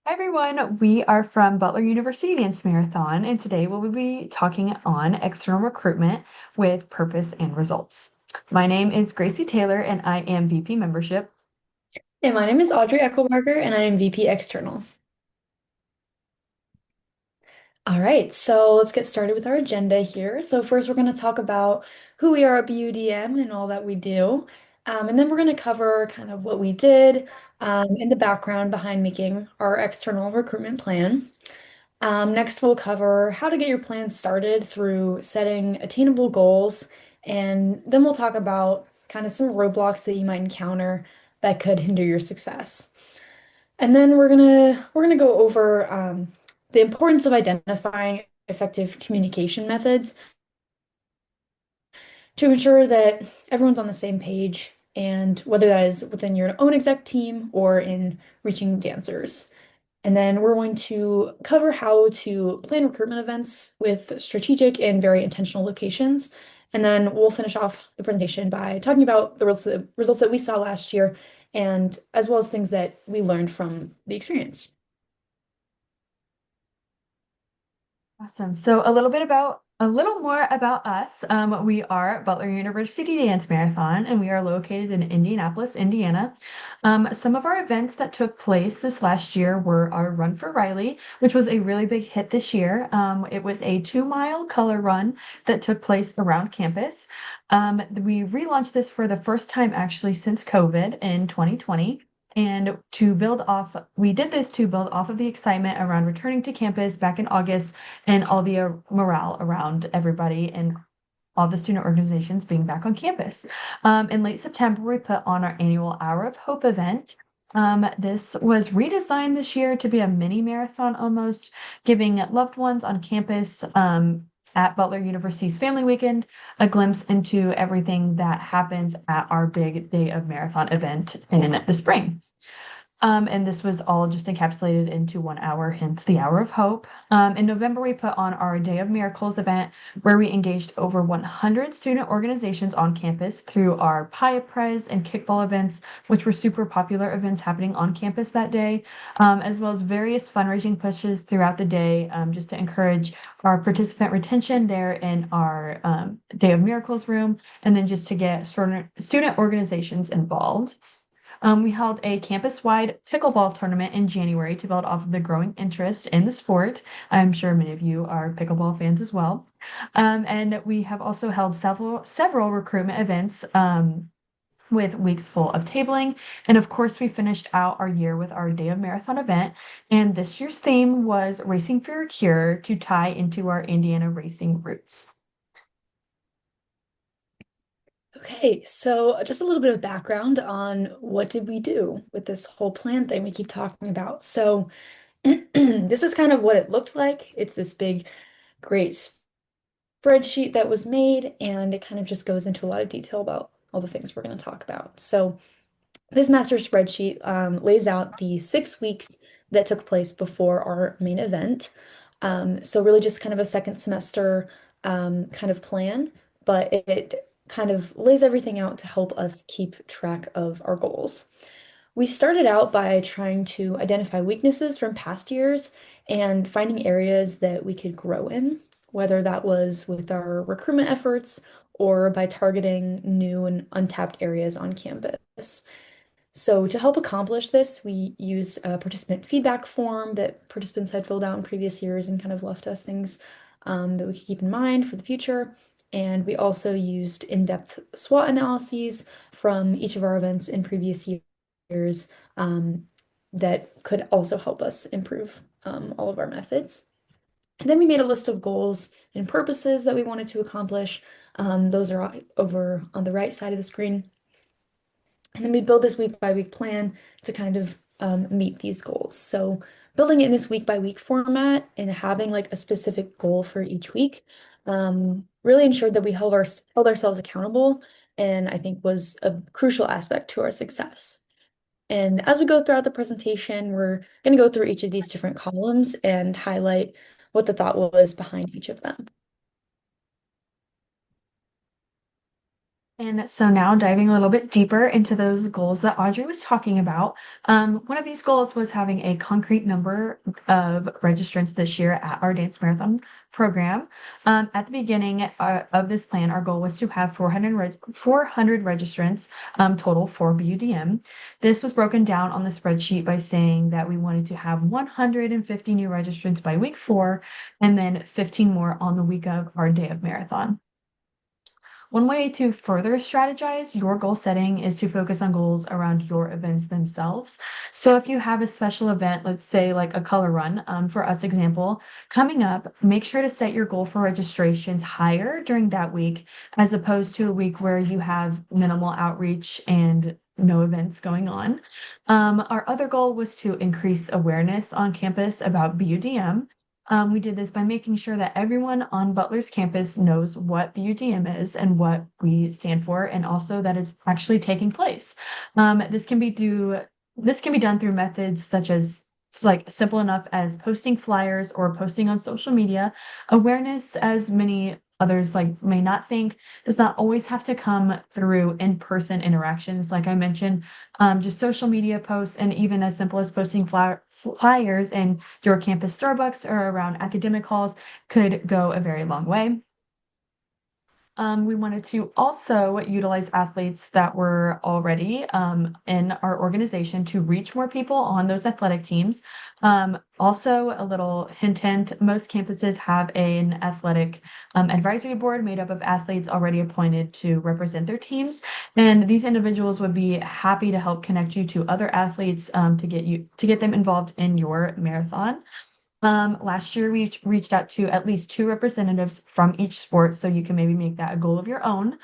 Hi everyone, we are from Butler University Dance Marathon, and today we'll be talking on external recruitment with purpose and results. My name is Gracie Taylor, and I am VP Membership. And my name is Audrey Eckelbarger, and I am VP External. All right, so let's get started with our agenda here. So first, we're going to talk about who we are at BUDM and all that we do. And then we're going to cover kind of what we did and the background behind making our external recruitment plan. Next, we'll cover how to get your plan started through setting attainable goals. And then we'll talk about kind of some roadblocks that you might encounter that could hinder your success. And then we're gonna go over the importance of identifying effective communication methods to ensure that everyone's on the same page, and whether that is within your own exec team or in reaching dancers. And then we're going to cover how to plan recruitment events with strategic and very intentional locations. And then we'll finish off the presentation by talking about the results that we saw last year, and as well as things that we learned from the experience. Awesome. So a little more about us. We are Butler University Dance Marathon, and we are located in Indianapolis, Indiana. Some of our events that took place this last year were our Run for Riley, which was a really big hit this year. It was a 2 mile color run that took place around campus. We relaunched this for the first time actually since COVID in 2020. And we did this to build off of the excitement around returning to campus back in August and all the morale around everybody and all the student organizations being back on campus. In late September, we put on our annual Hour of Hope event. This was redesigned this year to be a mini marathon almost, giving loved ones on campus at Butler University's Family Weekend a glimpse into everything that happens at our big day of marathon event in the spring. And this was all just encapsulated into 1 hour, hence the Hour of Hope. In November, we put on our Day of Miracles event, where we engaged over 100 student organizations on campus through our Pie Prez and Kickball events, which were super popular events happening on campus that day, as well as various fundraising pushes throughout the day, just to encourage our participant retention there in our Day of Miracles room, and then just to get student organizations involved. We held a campus-wide pickleball tournament in January to build off of the growing interest in the sport. I'm sure many of you are pickleball fans as well. And we have also held several recruitment events with weeks full of tabling. And of course, we finished out our year with our Day of Marathon event. And this year's theme was Racing for a Cure to tie into our Indiana racing roots. Okay, so just a little bit of background on what did we do with this whole plan thing we keep talking about. So this is kind of what it looked like. It's this big, great spreadsheet that was made, and it kind of just goes into a lot of detail about all the things we're going to talk about. So this master spreadsheet lays out the 6 weeks that took place before our main event. So really just kind of a second semester kind of plan, but it kind of lays everything out to help us keep track of our goals. We started out by trying to identify weaknesses from past years and finding areas that we could grow in, whether that was with our recruitment efforts or by targeting new and untapped areas on campus. So to help accomplish this, we used a participant feedback form that participants had filled out in previous years and kind of left us things that we could keep in mind for the future. And we also used in-depth SWOT analyses from each of our events in previous years that could also help us improve all of our methods. And then we made a list of goals and purposes that we wanted to accomplish. Those are over on the right side of the screen. And then we build this week by week plan to kind of meet these goals. So building it in this week by week format and having like a specific goal for each week really ensured that we held ourselves accountable, and I think was a crucial aspect to our success. And as we go throughout the presentation, we're going to go through each of these different columns and highlight what the thought was behind each of them. And so now diving a little bit deeper into those goals that Audrey was talking about, one of these goals was having a concrete number of registrants this year at our dance marathon program. At the beginning of this plan, our goal was to have 400 registrants total for BUDM. This was broken down on the spreadsheet by saying that we wanted to have 150 new registrants by week 4 and then 15 more on the week of our day of marathon. One way to further strategize your goal setting is to focus on goals around your events themselves. So if you have a special event, let's say like a color run, for us example, coming up, make sure to set your goal for registrations higher during that week, as opposed to a week where you have minimal outreach and no events going on. Our other goal was to increase awareness on campus about BUDM. We did this by making sure that everyone on Butler's campus knows what BUDM is and what we stand for, and also that it's actually taking place. This can be done through methods such as it's like simple enough as posting flyers or posting on social media. Awareness, as many others like may not think, does not always have to come through in-person interactions. Like I mentioned, just social media posts and even as simple as posting flyers in your campus Starbucks or around academic halls could go a very long way. We wanted to also utilize athletes that were already in our organization to reach more people on those athletic teams. Also, a little hint, most campuses have an athletic advisory board made up of athletes already appointed to represent their teams. And these individuals would be happy to help connect you to other athletes to get them involved in your marathon. Last year we reached out to at least 2 representatives from each sport, so you can maybe make that a goal of your own.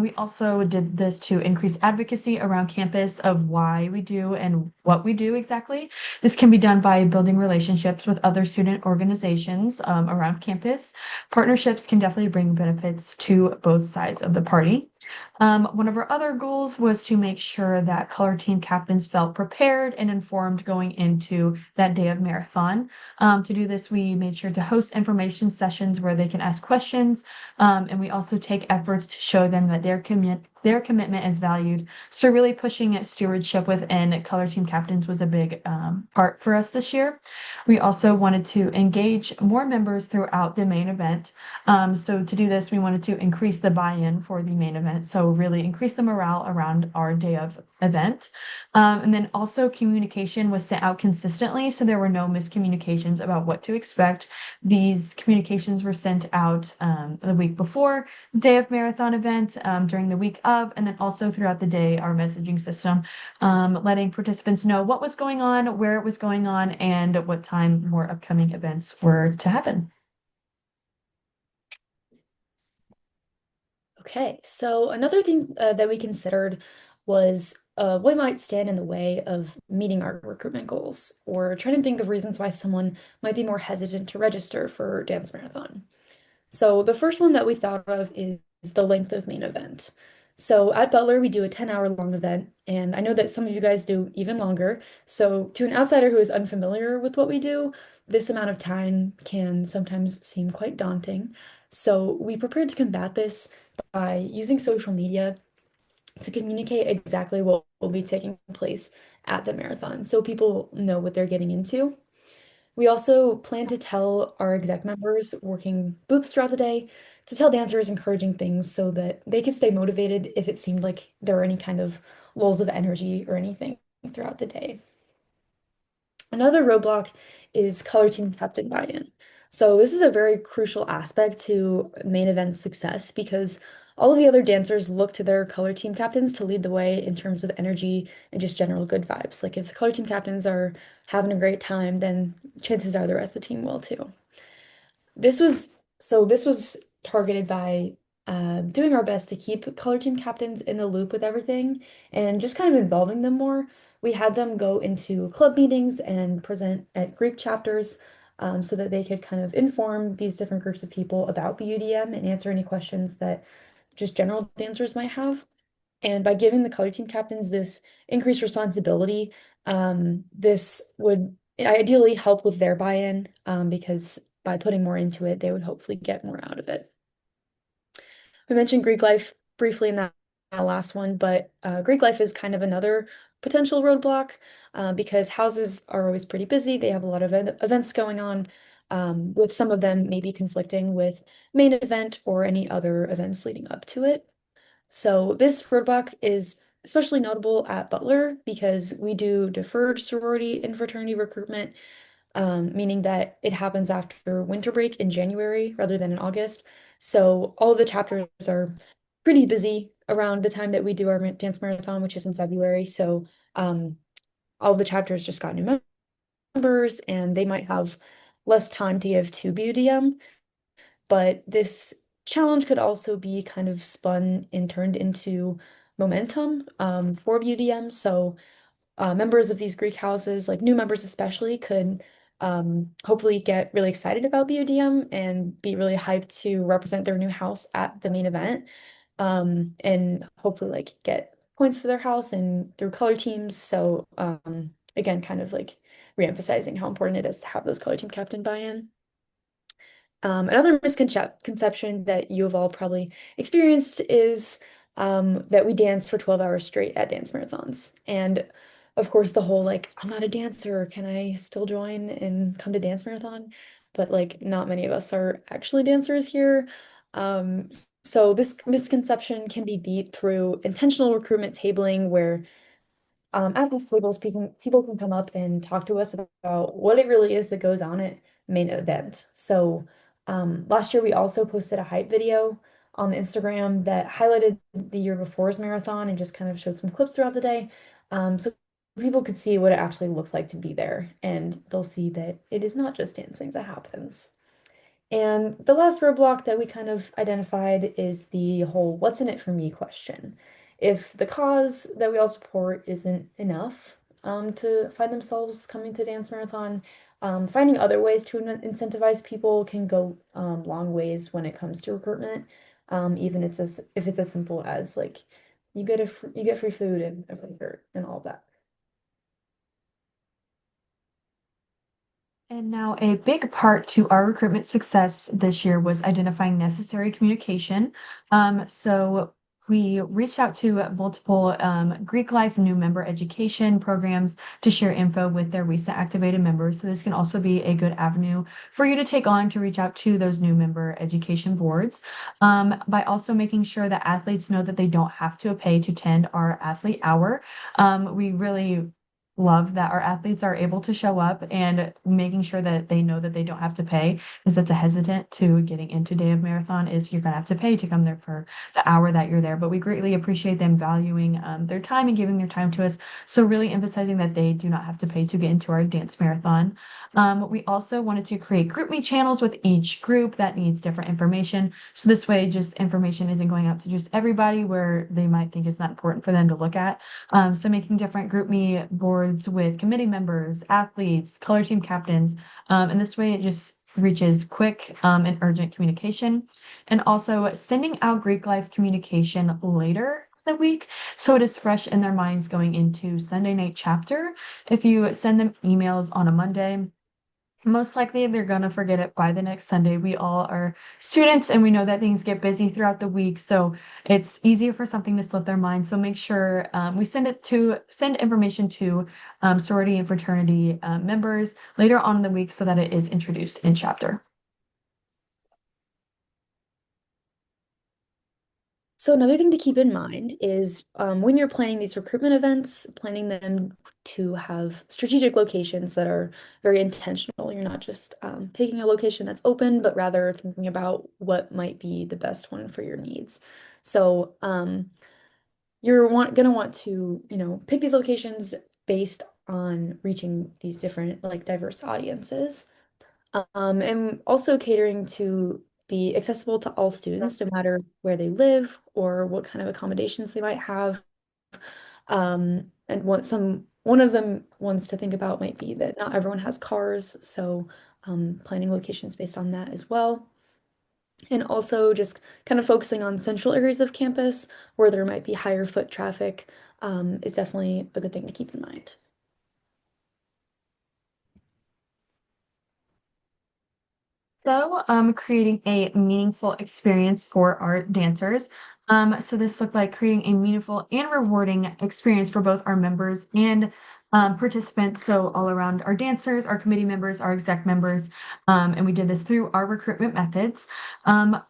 We also did this to increase advocacy around campus of why we do and what we do exactly. This can be done by building relationships with other student organizations around campus. Partnerships can definitely bring benefits to both sides of the party. One of our other goals was to make sure that color team captains felt prepared and informed going into that day of marathon. To do this, we made sure to host information sessions where they can ask questions, and we also take efforts to show them that their commitment is valued. So really pushing stewardship within color team captains was a big part for us this year. We also wanted to engage more members throughout the main event. So to do this, we wanted to increase the buy-in for the main event. So really increase the morale around our day of event. And then also communication was sent out consistently, so there were no miscommunications about what to expect. These communications were sent out the week before the day of marathon event, during the week of, and then also throughout the day, our messaging system, letting participants know what was going on, where it was going on, and what time more upcoming events were to happen. Okay, so another thing that we considered was what might stand in the way of meeting our recruitment goals, or trying to think of reasons why someone might be more hesitant to register for Dance Marathon. So the first one that we thought of is the length of main event. So at Butler, we do a 10-hour long event, and I know that some of you guys do even longer. So to an outsider who is unfamiliar with what we do, this amount of time can sometimes seem quite daunting. So we prepared to combat this by using social media to communicate exactly what will be taking place at the marathon so people know what they're getting into. We also plan to tell our exec members working booths throughout the day to tell dancers encouraging things so that they could stay motivated if it seemed like there were any kind of lulls of energy or anything throughout the day. Another roadblock is color team captain buy-in. So this is a very crucial aspect to main event success because all of the other dancers look to their color team captains to lead the way in terms of energy and just general good vibes. Like if the color team captains are having a great time, then chances are the rest of the team will too. This was targeted by doing our best to keep color team captains in the loop with everything and just kind of involving them more. We had them go into club meetings and present at Greek chapters so that they could kind of inform these different groups of people about BUDM and answer any questions that just general dancers might have. And by giving the color team captains this increased responsibility, this would ideally help with their buy-in because by putting more into it, they would hopefully get more out of it. We mentioned Greek life briefly in that last one, but Greek life is kind of another potential roadblock because houses are always pretty busy. They have a lot of events going on, with some of them maybe conflicting with main event or any other events leading up to it. So this roadblock is especially notable at Butler because we do deferred sorority and fraternity recruitment, meaning that it happens after winter break in January rather than in August. So all of the chapters are pretty busy around the time that we do our dance marathon, which is in February. So um, all of the chapters just got new members and they might have less time to give to BUDM. But this challenge could also be kind of spun and turned into momentum for BUDM. So members of these Greek houses, like new members especially, could hopefully get really excited about BUDM and be really hyped to represent their new house at the main event. And hopefully like get points for their house and through color teams. So again, kind of like reemphasizing how important it is to have those color team captain buy-in. Another misconception that you have all probably experienced is that we dance for 12 hours straight at dance marathons. And of course, the whole like, I'm not a dancer, can I still join and come to dance marathon? But like, not many of us are actually dancers here. So this misconception can be beat through intentional recruitment tabling, where at these tables, people can come up and talk to us about what it really is that goes on at main event. So last year we also posted a hype video on the Instagram that highlighted the year before's marathon and just kind of showed some clips throughout the day. So people could see what it actually looks like to be there, and they'll see that it is not just dancing that happens. And the last roadblock that we kind of identified is the whole what's in it for me question. If the cause that we all support isn't enough to find themselves coming to Dance Marathon, finding other ways to incentivize people can go long ways when it comes to recruitment. Even if it's as simple as like you get free food and a free shirt and all of that. And now, a big part to our recruitment success this year was identifying necessary communication. So we reached out to multiple Greek Life new member education programs to share info with their recent activated members. So this can also be a good avenue for you to take on to reach out to those new member education boards. By also making sure that athletes know that they don't have to pay to attend our athlete hour. We really love that our athletes are able to show up, and making sure that they know that they don't have to pay, because that's a hesitant to getting into day of marathon is you're gonna have to pay to come there for the hour that you're there. But we greatly appreciate them valuing their time and giving their time to us. So really emphasizing that they do not have to pay to get into our dance marathon. We also wanted to create group me channels with each group that needs different information. So this way, just information isn't going out to just everybody where they might think it's not important for them to look at. So making different group me boards with committee members, athletes, color team captains, and this way it just reaches quick and urgent communication. And also sending out Greek life communication later in the week so it is fresh in their minds going into Sunday night chapter. If you send them emails on a Monday, most likely they're gonna forget it by the next Sunday. We all are students and we know that things get busy throughout the week, so it's easier for something to slip their mind. So make sure we send information to sorority and fraternity members later on in the week so that it is introduced in chapter. So another thing to keep in mind is when you're planning these recruitment events, planning them to have strategic locations that are very intentional. You're not just picking a location that's open, but rather thinking about what might be the best one for your needs. So you're gonna want to, pick these locations based on reaching these different like diverse audiences. And also catering to be accessible to all students, no matter where they live or what kind of accommodations they might have. And one of them ones to think about might be that not everyone has cars, so planning locations based on that as well. And also just kind of focusing on central areas of campus where there might be higher foot traffic is definitely a good thing to keep in mind. So, creating a meaningful experience for our dancers. So this looked like creating a meaningful and rewarding experience for both our members and participants. So all around our dancers, our committee members, our exec members, and we did this through our recruitment methods.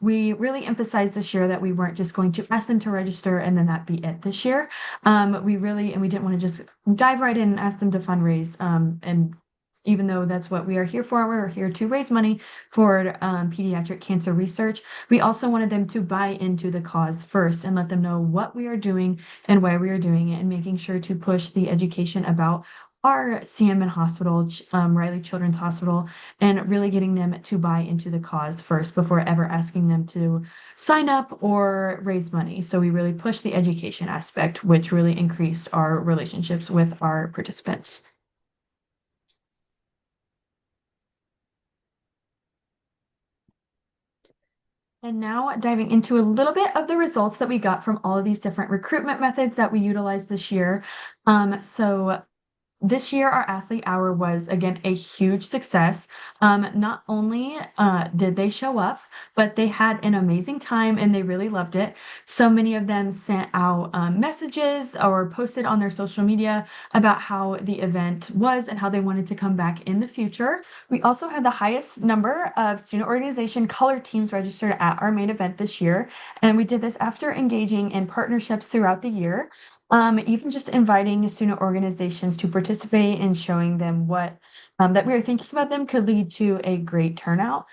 We really emphasized this year that we weren't just going to ask them to register and then that be it this year. We didn't want to just dive right in and ask them to fundraise. And even though that's what we are here for, we're here to raise money for pediatric cancer research. We also wanted them to buy into the cause first and let them know what we are doing and why we are doing it, and making sure to push the education about our CMN hospital, Riley Children's Hospital, and really getting them to buy into the cause first before ever asking them to sign up or raise money. So we really pushed the education aspect, which really increased our relationships with our participants. And now diving into a little bit of the results that we got from all of these different recruitment methods that we utilized this year. So this year, our athlete hour was again a huge success. Not only did they show up, but they had an amazing time and they really loved it. So many of them sent out messages or posted on their social media about how the event was and how they wanted to come back in the future. We also had the highest number of student organization color teams registered at our main event this year, and we did this after engaging in partnerships throughout the year. Even just inviting student organizations to participate and showing them what that we were thinking about them could lead to a great turnout.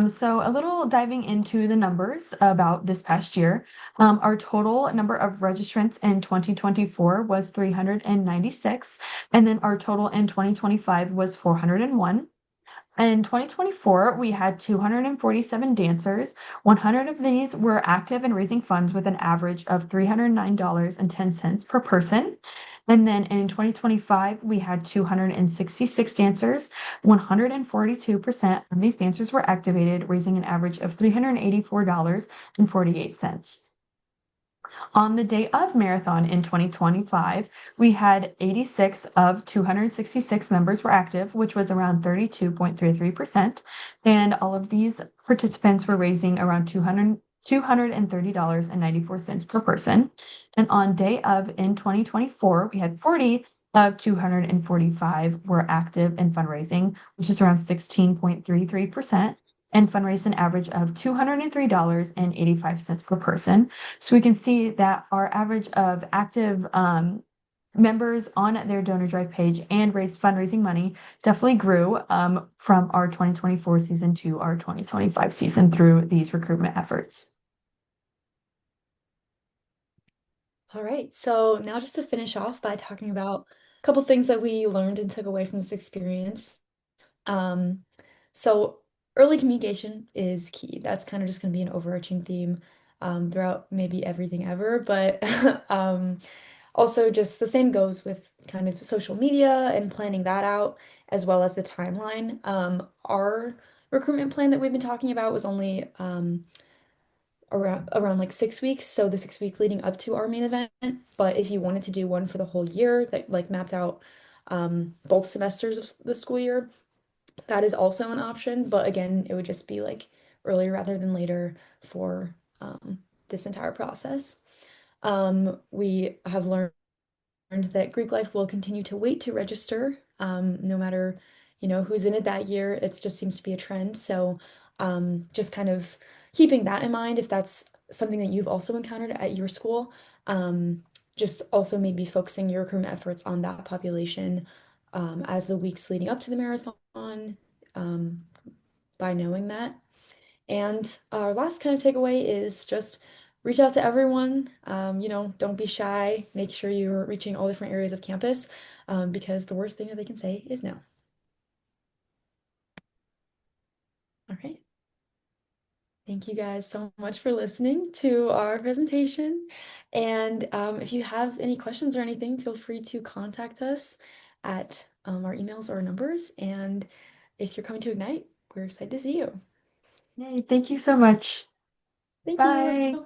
So a little diving into the numbers about this past year. Our total number of registrants in 2024 was 396, and then our total in 2025 was 401. In 2024, we had 247 dancers. 100 of these were active in raising funds with an average of $309.10 per person. And then in 2025, we had 266 dancers. 142% of these dancers were activated, raising an average of $384.48. On the day of marathon in 2025, we had 86 of 266 members were active, which was around 32.33%. And all of these participants were raising around $230.94 per person. And on day of in 2024, we had 40 of 245 were active in fundraising, which is around 16.33%, and fundraised an average of $203.85 per person. So we can see that our average of active members on their donor drive page and raised fundraising money definitely grew from our 2024 season to our 2025 season through these recruitment efforts. All right, so now just to finish off by talking about a couple things that we learned and took away from this experience. Um, so early communication is key. That's kind of just going to be an overarching theme throughout maybe everything ever, but also just the same goes with kind of social media and planning that out, as well as the timeline. Our recruitment plan that we've been talking about was only around like 6 weeks, so the 6 week leading up to our main event. But if you wanted to do one for the whole year that like mapped out both semesters of the school year, that is also an option. But again, it would just be like earlier rather than later for this entire process. We have learned that Greek life will continue to wait to register, no matter, who's in it that year. It just seems to be a trend. So, just kind of keeping that in mind, if that's something that you've also encountered at your school, just also maybe focusing your recruitment efforts on that population, as the weeks leading up to the marathon, um, by knowing that. And our last kind of takeaway is just reach out to everyone. Don't be shy. Make sure you're reaching all different areas of campus, because the worst thing that they can say is no. All right. Thank you guys so much for listening to our presentation. And if you have any questions or anything, feel free to contact us at our emails or numbers. And if you're coming to Ignite, we're excited to see you. Yay, thank you so much. Thank you. Bye.